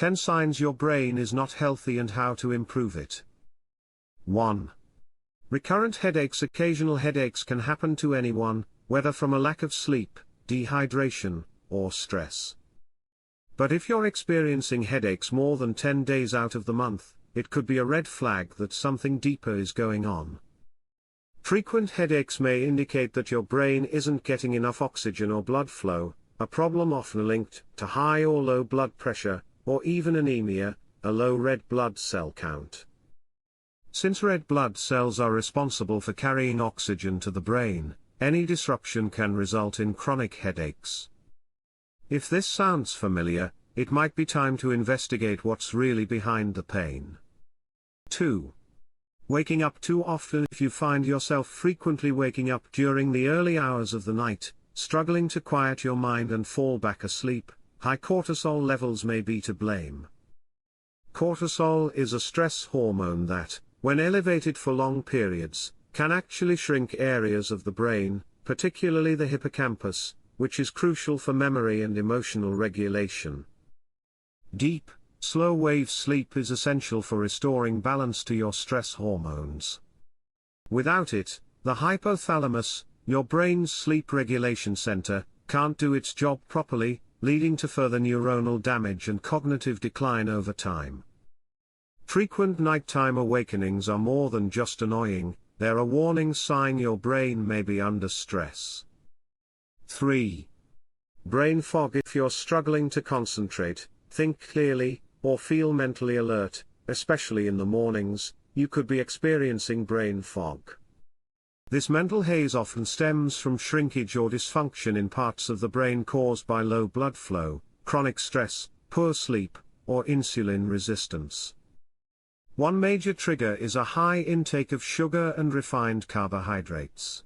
10 signs your brain is not healthy and how to improve it. 1. Recurrent headaches. Occasional headaches can happen to anyone, whether from a lack of sleep, dehydration, or stress. But if you're experiencing headaches more than 10 days out of the month, it could be a red flag that something deeper is going on. Frequent headaches may indicate that your brain isn't getting enough oxygen or blood flow, a problem often linked to high or low blood pressure, or even anemia, a low red blood cell count. Since red blood cells are responsible for carrying oxygen to the brain, any disruption can result in chronic headaches. If this sounds familiar, it might be time to investigate what's really behind the pain. 2. Waking up too often. If you find yourself frequently waking up during the early hours of the night, struggling to quiet your mind and fall back asleep, high cortisol levels may be to blame. Cortisol is a stress hormone that, when elevated for long periods, can actually shrink areas of the brain, particularly the hippocampus, which is crucial for memory and emotional regulation. Deep, slow-wave sleep is essential for restoring balance to your stress hormones. Without it, the hypothalamus, your brain's sleep regulation center, can't do its job properly, leading to further neuronal damage and cognitive decline over time. Frequent nighttime awakenings are more than just annoying, they're a warning sign your brain may be under stress. 3. Brain fog. If you're struggling to concentrate, think clearly, or feel mentally alert, especially in the mornings, you could be experiencing brain fog. This mental haze often stems from shrinkage or dysfunction in parts of the brain caused by low blood flow, chronic stress, poor sleep, or insulin resistance. One major trigger is a high intake of sugar and refined carbohydrates.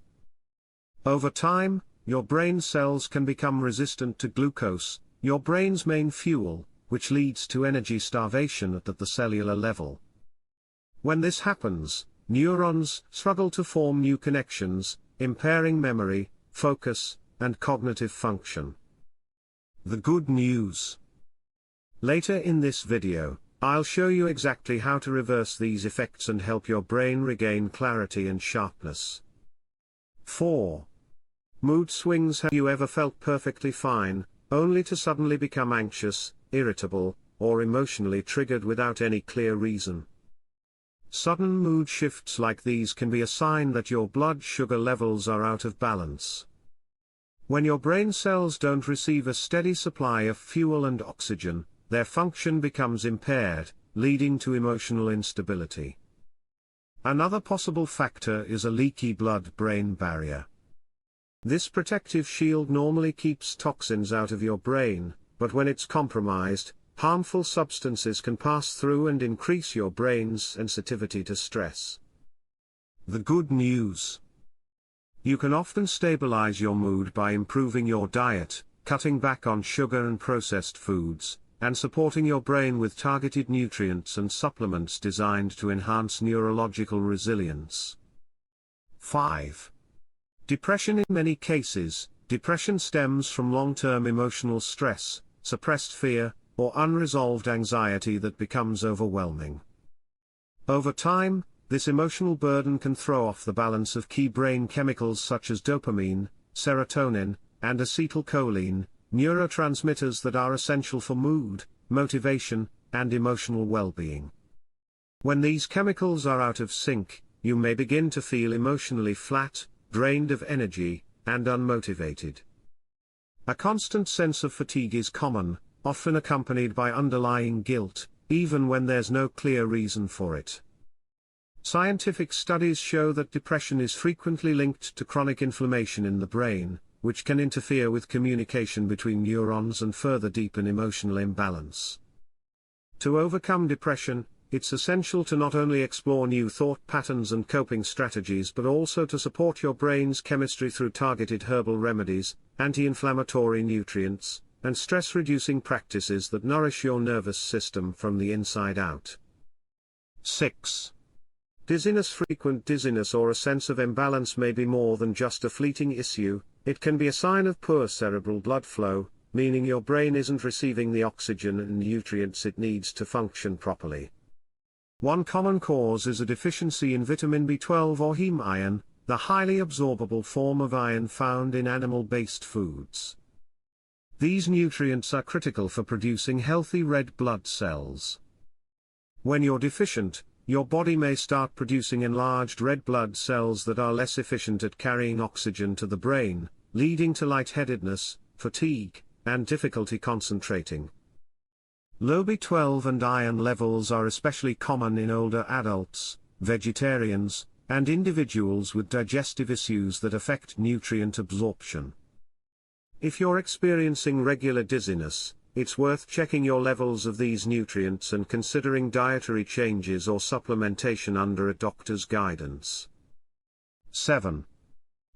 Over time, your brain cells can become resistant to glucose, your brain's main fuel, which leads to energy starvation at the cellular level. When this happens, neurons struggle to form new connections, impairing memory, focus, and cognitive function. The good news. Later in this video, I'll show you exactly how to reverse these effects and help your brain regain clarity and sharpness. 4. Mood swings. Have you ever felt perfectly fine, only to suddenly become anxious, irritable, or emotionally triggered without any clear reason? Sudden mood shifts like these can be a sign that your blood sugar levels are out of balance. When your brain cells don't receive a steady supply of fuel and oxygen, their function becomes impaired, leading to emotional instability. Another possible factor is a leaky blood-brain barrier. This protective shield normally keeps toxins out of your brain, but when it's compromised, harmful substances can pass through and increase your brain's sensitivity to stress. The good news. You can often stabilize your mood by improving your diet, cutting back on sugar and processed foods, and supporting your brain with targeted nutrients and supplements designed to enhance neurological resilience. 5. Depression. In many cases, depression stems from long-term emotional stress, suppressed fear, or unresolved anxiety that becomes overwhelming. Over time, this emotional burden can throw off the balance of key brain chemicals such as dopamine, serotonin, and acetylcholine, neurotransmitters that are essential for mood, motivation, and emotional well-being. When these chemicals are out of sync, you may begin to feel emotionally flat, drained of energy, and unmotivated. A constant sense of fatigue is common, often accompanied by underlying guilt, even when there's no clear reason for it. Scientific studies show that depression is frequently linked to chronic inflammation in the brain, which can interfere with communication between neurons and further deepen emotional imbalance. To overcome depression, it's essential to not only explore new thought patterns and coping strategies but also to support your brain's chemistry through targeted herbal remedies, anti-inflammatory nutrients, and stress-reducing practices that nourish your nervous system from the inside out. 6. Dizziness. Frequent dizziness or a sense of imbalance may be more than just a fleeting issue, it can be a sign of poor cerebral blood flow, meaning your brain isn't receiving the oxygen and nutrients it needs to function properly. One common cause is a deficiency in vitamin B12 or heme iron, the highly absorbable form of iron found in animal-based foods. These nutrients are critical for producing healthy red blood cells. When you're deficient, your body may start producing enlarged red blood cells that are less efficient at carrying oxygen to the brain, leading to lightheadedness, fatigue, and difficulty concentrating. Low B12 and iron levels are especially common in older adults, vegetarians, and individuals with digestive issues that affect nutrient absorption. If you're experiencing regular dizziness, it's worth checking your levels of these nutrients and considering dietary changes or supplementation under a doctor's guidance. 7.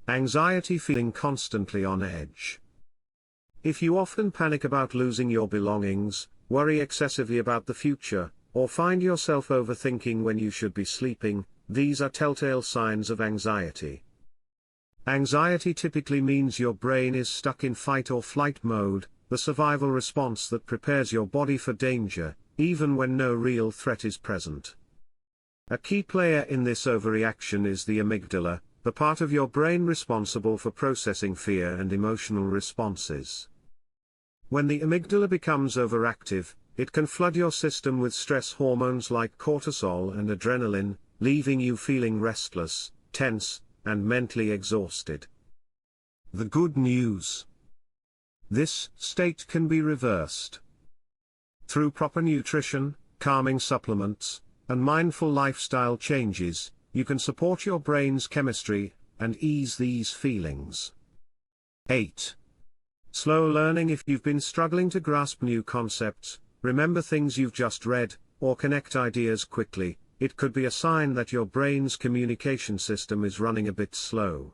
Anxiety, feeling constantly on edge. If you often panic about losing your belongings, worry excessively about the future, or find yourself overthinking when you should be sleeping, these are telltale signs of anxiety. Anxiety typically means your brain is stuck in fight or flight mode, the survival response that prepares your body for danger, even when no real threat is present. A key player in this overreaction is the amygdala, the part of your brain responsible for processing fear and emotional responses. When the amygdala becomes overactive, it can flood your system with stress hormones like cortisol and adrenaline, leaving you feeling restless, tense, and mentally exhausted. The good news: this state can be reversed. Through proper nutrition, calming supplements, and mindful lifestyle changes, you can support your brain's chemistry and ease these feelings. 8. Slow learning. If you've been struggling to grasp new concepts, remember things you've just read, or connect ideas quickly, it could be a sign that your brain's communication system is running a bit slow.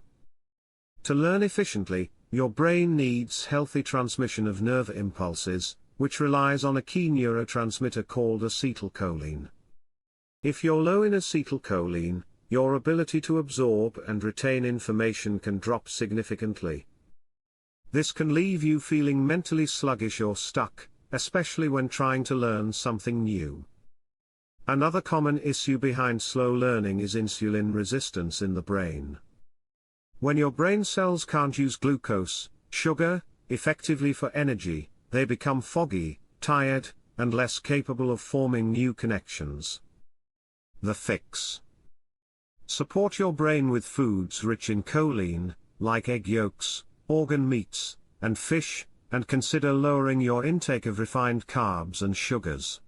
To learn efficiently, your brain needs healthy transmission of nerve impulses, which relies on a key neurotransmitter called acetylcholine. If you're low in acetylcholine, your ability to absorb and retain information can drop significantly. This can leave you feeling mentally sluggish or stuck, especially when trying to learn something new. Another common issue behind slow learning is insulin resistance in the brain. When your brain cells can't use glucose, sugar, effectively for energy, they become foggy, tired, and less capable of forming new connections. The fix: support your brain with foods rich in choline, like egg yolks, organ meats, and fish, and consider lowering your intake of refined carbs and sugars.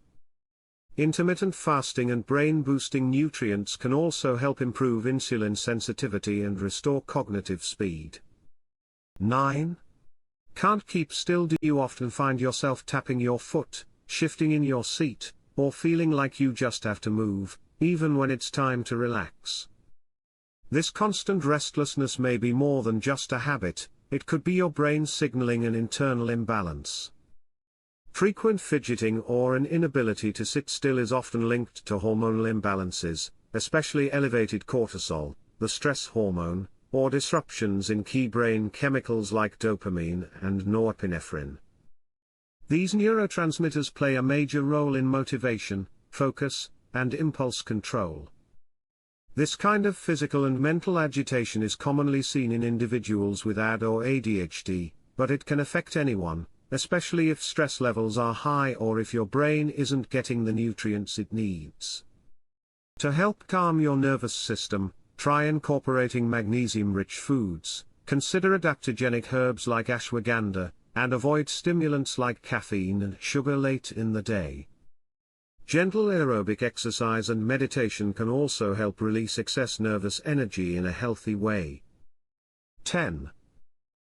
Intermittent fasting and brain-boosting nutrients can also help improve insulin sensitivity and restore cognitive speed. 9. Can't keep still. Do you often find yourself tapping your foot, shifting in your seat, or feeling like you just have to move, even when it's time to relax? This constant restlessness may be more than just a habit, it could be your brain signaling an internal imbalance. Frequent fidgeting or an inability to sit still is often linked to hormonal imbalances, especially elevated cortisol, the stress hormone, or disruptions in key brain chemicals like dopamine and norepinephrine. These neurotransmitters play a major role in motivation, focus, and impulse control. This kind of physical and mental agitation is commonly seen in individuals with AD or ADHD, but it can affect anyone, especially if stress levels are high or if your brain isn't getting the nutrients it needs. To help calm your nervous system, try incorporating magnesium-rich foods, consider adaptogenic herbs like ashwagandha, and avoid stimulants like caffeine and sugar late in the day. Gentle aerobic exercise and meditation can also help release excess nervous energy in a healthy way. 10.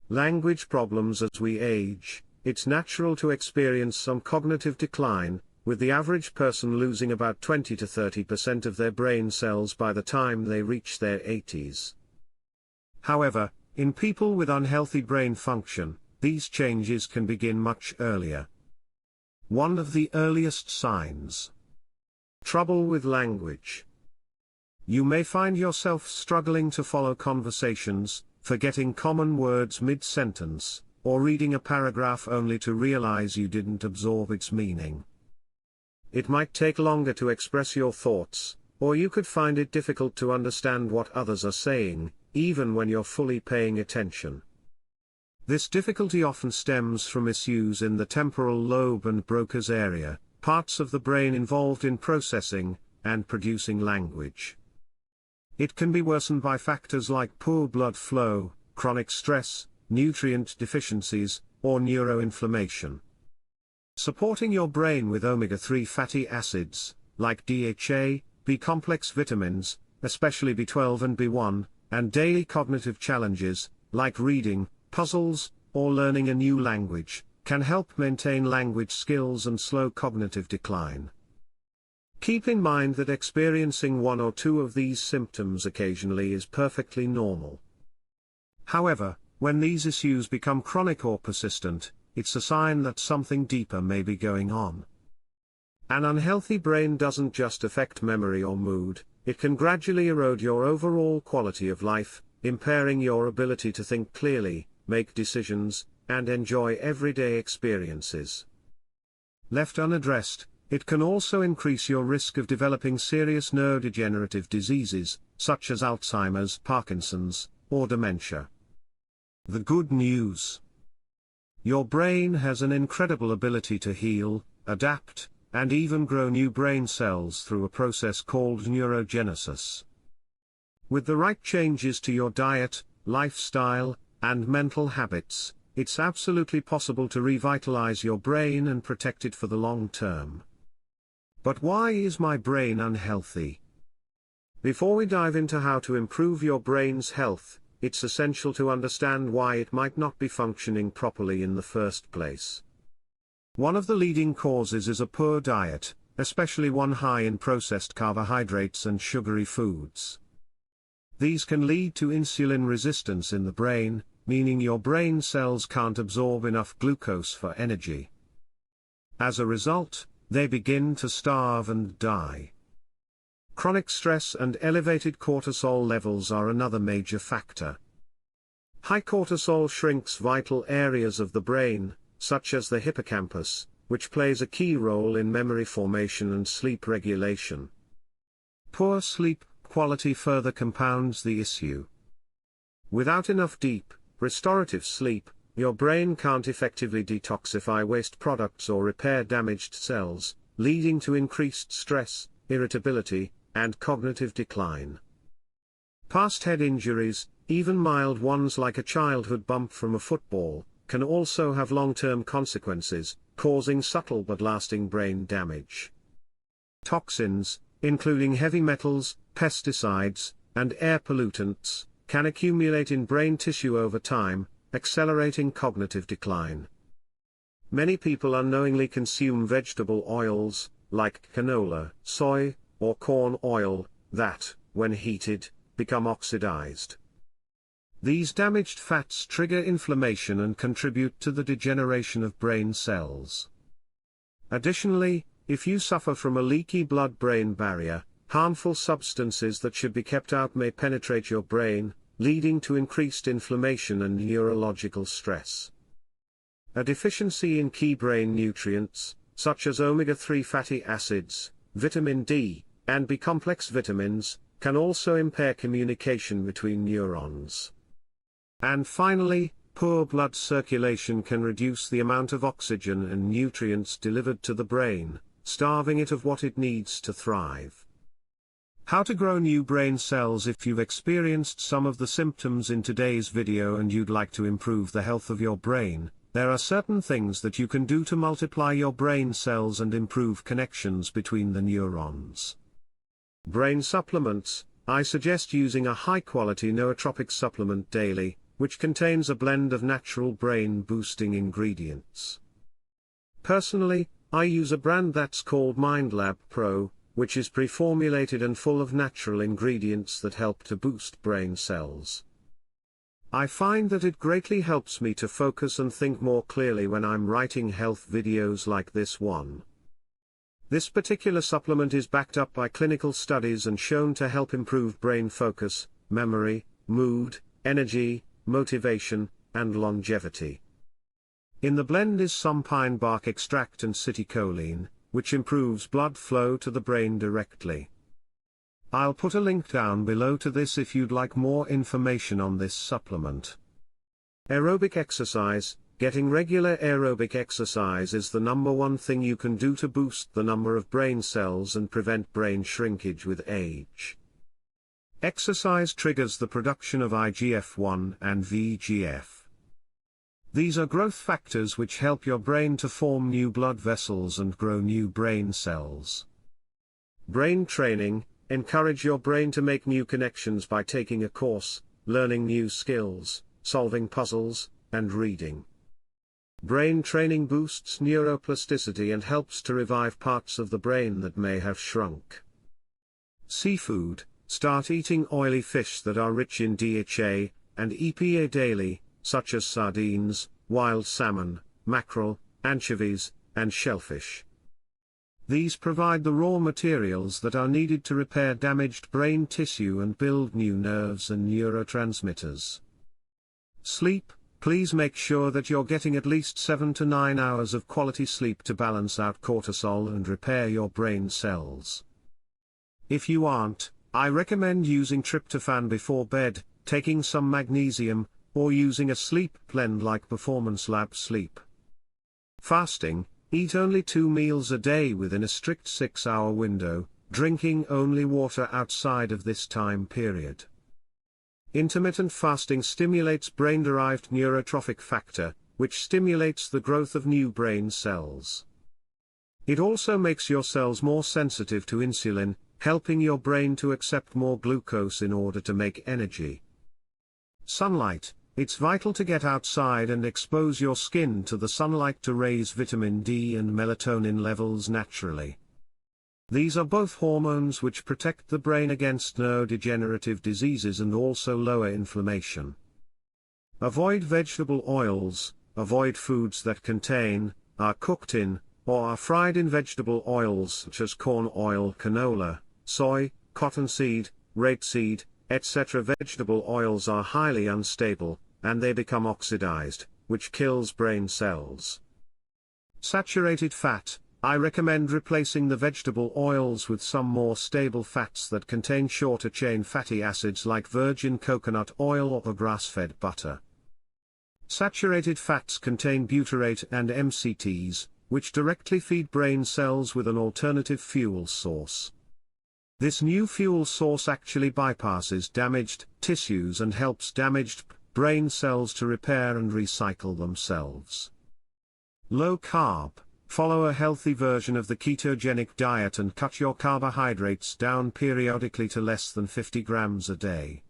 Language problems. As we age, it's natural to experience some cognitive decline, with the average person losing about 20 to 30% of their brain cells by the time they reach their 80s. However, in people with unhealthy brain function, these changes can begin much earlier. One of the earliest signs: trouble with language. You may find yourself struggling to follow conversations, forgetting common words mid-sentence, or reading a paragraph only to realize you didn't absorb its meaning. It might take longer to express your thoughts, or you could find it difficult to understand what others are saying, even when you're fully paying attention. This difficulty often stems from issues in the temporal lobe and Broca's area, parts of the brain involved in processing and producing language. It can be worsened by factors like poor blood flow, chronic stress, nutrient deficiencies, or neuroinflammation. Supporting your brain with omega-3 fatty acids, like DHA, B-complex vitamins, especially B12 and B1, and daily cognitive challenges, like reading, puzzles, or learning a new language, can help maintain language skills and slow cognitive decline. Keep in mind that experiencing one or two of these symptoms occasionally is perfectly normal. However, when these issues become chronic or persistent, it's a sign that something deeper may be going on. An unhealthy brain doesn't just affect memory or mood, it can gradually erode your overall quality of life, impairing your ability to think clearly, make decisions, and enjoy everyday experiences. Left unaddressed, it can also increase your risk of developing serious neurodegenerative diseases, such as Alzheimer's, Parkinson's, or dementia. The good news: your brain has an incredible ability to heal, adapt, and even grow new brain cells through a process called neurogenesis. With the right changes to your diet, lifestyle, and mental habits, it's absolutely possible to revitalize your brain and protect it for the long term. But why is my brain unhealthy? Before we dive into how to improve your brain's health, it's essential to understand why it might not be functioning properly in the first place. One of the leading causes is a poor diet, especially one high in processed carbohydrates and sugary foods. These can lead to insulin resistance in the brain, meaning your brain cells can't absorb enough glucose for energy. As a result, they begin to starve and die. Chronic stress and elevated cortisol levels are another major factor. High cortisol shrinks vital areas of the brain, such as the hippocampus, which plays a key role in memory formation and sleep regulation. Poor sleep quality further compounds the issue. Without enough deep, restorative sleep, your brain can't effectively detoxify waste products or repair damaged cells, leading to increased stress, irritability, and cognitive decline. Past head injuries, even mild ones like a childhood bump from a football, can also have long-term consequences, causing subtle but lasting brain damage. Toxins, including heavy metals, pesticides, and air pollutants, can accumulate in brain tissue over time, accelerating cognitive decline. Many people unknowingly consume vegetable oils, like canola, soy, or corn oil, that, when heated, become oxidized. These damaged fats trigger inflammation and contribute to the degeneration of brain cells. Additionally, if you suffer from a leaky blood-brain barrier, harmful substances that should be kept out may penetrate your brain, leading to increased inflammation and neurological stress. A deficiency in key brain nutrients, such as omega-3 fatty acids, vitamin D, and B-complex vitamins, can also impair communication between neurons. And finally, poor blood circulation can reduce the amount of oxygen and nutrients delivered to the brain, starving it of what it needs to thrive. How to grow new brain cells. If you've experienced some of the symptoms in today's video and you'd like to improve the health of your brain, there are certain things that you can do to multiply your brain cells and improve connections between the neurons. Brain supplements. I suggest using a high-quality nootropic supplement daily, which contains a blend of natural brain-boosting ingredients. Personally, I use a brand that's called MindLab Pro, which is pre-formulated and full of natural ingredients that help to boost brain cells. I find that it greatly helps me to focus and think more clearly when I'm writing health videos like this one. This particular supplement is backed up by clinical studies and shown to help improve brain focus, memory, mood, energy, motivation, and longevity. In the blend is some pine bark extract and citicoline, which improves blood flow to the brain directly. I'll put a link down below to this if you'd like more information on this supplement. Aerobic exercise. Getting regular aerobic exercise is the #1 thing you can do to boost the number of brain cells and prevent brain shrinkage with age. Exercise triggers the production of IGF-1 and VEGF. These are growth factors which help your brain to form new blood vessels and grow new brain cells. Brain training. Encourage your brain to make new connections by taking a course, learning new skills, solving puzzles, and reading. Brain training boosts neuroplasticity and helps to revive parts of the brain that may have shrunk. Seafood. Start eating oily fish that are rich in DHA and EPA daily, such as sardines, wild salmon, mackerel, anchovies, and shellfish. These provide the raw materials that are needed to repair damaged brain tissue and build new nerves and neurotransmitters. Sleep. Please make sure that you're getting at least 7 to 9 hours of quality sleep to balance out cortisol and repair your brain cells. If you aren't, I recommend using tryptophan before bed, taking some magnesium, or using a sleep blend like Performance Lab Sleep. Fasting. Eat only 2 meals a day within a strict 6-hour window, drinking only water outside of this time period. Intermittent fasting stimulates brain-derived neurotrophic factor, which stimulates the growth of new brain cells. It also makes your cells more sensitive to insulin, helping your brain to accept more glucose in order to make energy. Sunlight. It's vital to get outside and expose your skin to the sunlight to raise vitamin D and melatonin levels naturally. These are both hormones which protect the brain against neurodegenerative diseases and also lower inflammation. Avoid vegetable oils. Avoid foods that contain, are cooked in, or are fried in vegetable oils such as corn oil, canola, soy, cottonseed, rapeseed, etc. Vegetable oils are highly unstable, and they become oxidized, which kills brain cells. Saturated fat. I recommend replacing the vegetable oils with some more stable fats that contain shorter-chain fatty acids like virgin coconut oil or grass-fed butter. Saturated fats contain butyrate and MCTs, which directly feed brain cells with an alternative fuel source. This new fuel source actually bypasses damaged tissues and helps damaged brain cells to repair and recycle themselves. Low carb. Follow a healthy version of the ketogenic diet and cut your carbohydrates down periodically to less than 50 grams a day.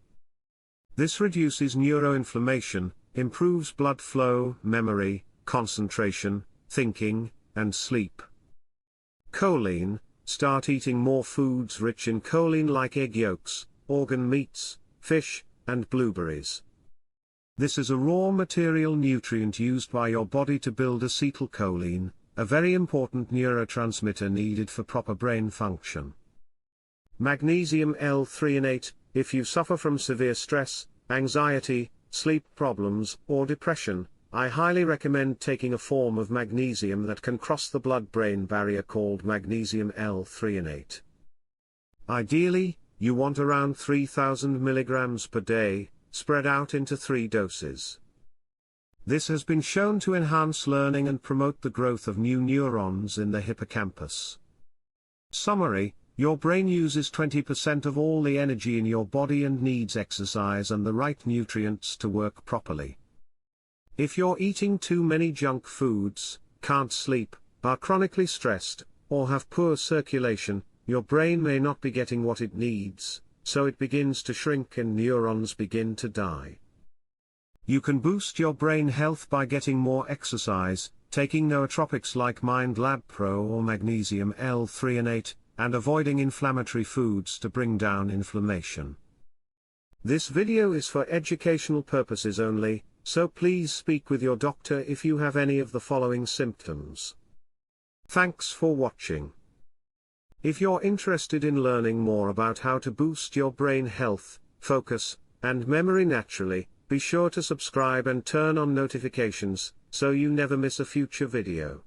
This reduces neuroinflammation, improves blood flow, memory, concentration, thinking, and sleep. Choline. Start eating more foods rich in choline like egg yolks, organ meats, fish, and blueberries. This is a raw material nutrient used by your body to build acetylcholine, a very important neurotransmitter needed for proper brain function. Magnesium L-threonate. If you suffer from severe stress, anxiety, sleep problems, or depression, I highly recommend taking a form of magnesium that can cross the blood-brain barrier called magnesium L-threonate. Ideally, you want around 3,000 milligrams per day, spread out into 3 doses. This has been shown to enhance learning and promote the growth of new neurons in the hippocampus. Summary: your brain uses 20% of all the energy in your body and needs exercise and the right nutrients to work properly. If you're eating too many junk foods, can't sleep, are chronically stressed, or have poor circulation, your brain may not be getting what it needs, so it begins to shrink and neurons begin to die. You can boost your brain health by getting more exercise, taking nootropics like Mind Lab Pro or magnesium L-threonate, and avoiding inflammatory foods to bring down inflammation. This video is for educational purposes only, so please speak with your doctor if you have any of the following symptoms. Thanks for watching. If you're interested in learning more about how to boost your brain health, focus, and memory naturally, be sure to subscribe and turn on notifications. so you never miss a future video.